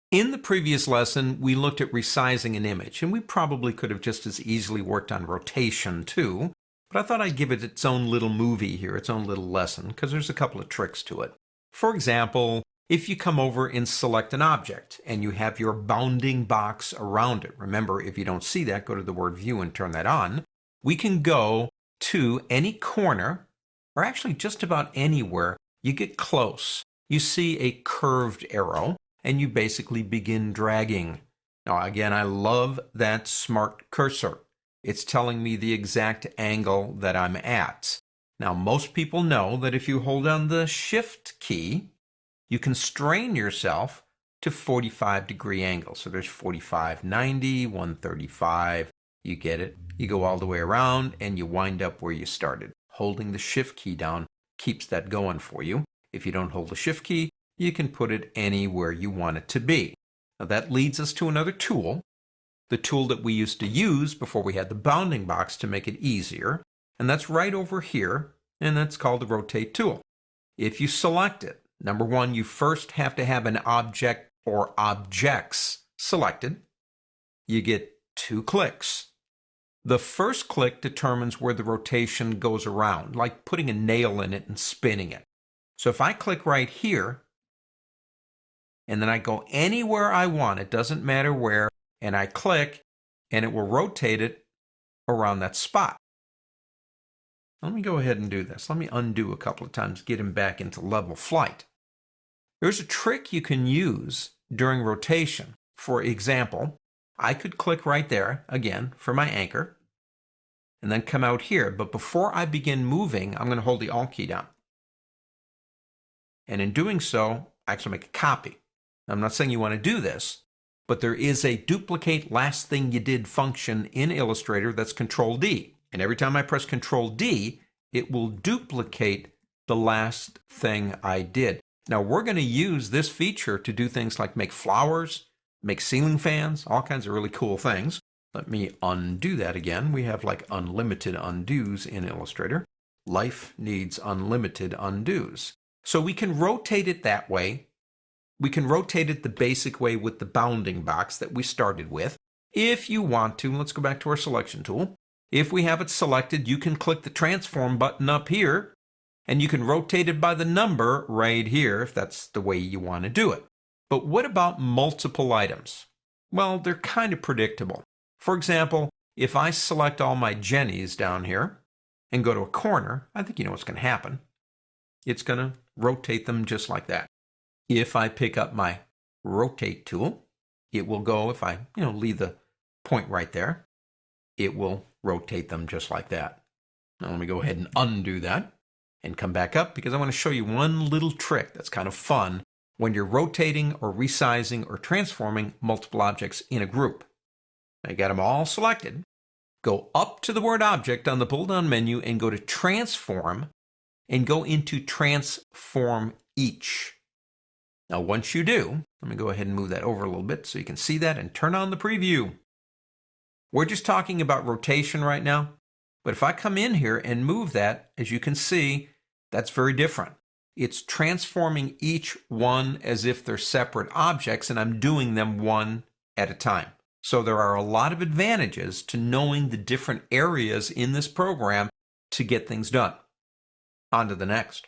In the previous lesson, we looked at resizing an image, and we probably could have just as easily worked on rotation too, but I thought I'd give it its own little movie here, its own little lesson, because there's a couple of tricks to it. For example, if you come over and select an object, and you have your bounding box around it, remember, if you don't see that, go to the word View and turn that on, we can go to any corner, or actually just about anywhere. You get close. You see a curved arrow, and you basically begin dragging. Now again, I love that smart cursor. It's telling me the exact angle that I'm at. Now most people know that if you hold down the Shift key, you can strain yourself to 45-degree angles. So there's 45, 90, 135. You get it. You go all the way around and you wind up where you started. Holding the Shift key down keeps that going for you. If you don't hold the Shift key, you can put it anywhere you want it to be. Now that leads us to another tool, the tool that we used to use before we had the bounding box to make it easier, and that's right over here, and that's called the Rotate tool. If you select it, number one, you first have to have an object or objects selected. You get 2 clicks. The first click determines where the rotation goes around, like putting a nail in it and spinning it. So if I click right here, and then I go anywhere I want, it doesn't matter where, and I click, and it will rotate it around that spot. Let me go ahead and do this. Let me undo a couple of times, get him back into level flight. There's a trick you can use during rotation. For example, I could click right there, again, for my anchor, and then come out here. But before I begin moving, I'm going to hold the Alt key down. And in doing so, I actually make a copy. I'm not saying you want to do this, but there is a duplicate last thing you did function in Illustrator that's Control D. And every time I press Control D, it will duplicate the last thing I did. Now we're going to use this feature to do things like make flowers, make ceiling fans, all kinds of really cool things. Let me undo that again. We have like unlimited undos in Illustrator. Life needs unlimited undos. So we can rotate it that way. We can rotate it the basic way with the bounding box that we started with. If you want to, let's go back to our selection tool. If we have it selected, you can click the transform button up here, and you can rotate it by the number right here if that's the way you want to do it. But what about multiple items? Well, they're kind of predictable. For example, if I select all my Jennies down here and go to a corner, I think you know what's going to happen. It's going to rotate them just like that. If I pick up my rotate tool, it will go, if I leave the point right there, it will rotate them just like that. Now let me go ahead and undo that and come back up because I want to show you one little trick that's kind of fun when you're rotating or resizing or transforming multiple objects in a group. I got them all selected. Go up to the word object on the pull-down menu and go to Transform and go into Transform Each. Now once you do, let me go ahead and move that over a little bit so you can see that and turn on the preview. We're just talking about rotation right now, but if I come in here and move that, as you can see, that's very different. It's transforming each one as if they're separate objects, and I'm doing them one at a time. So there are a lot of advantages to knowing the different areas in this program to get things done. On to the next.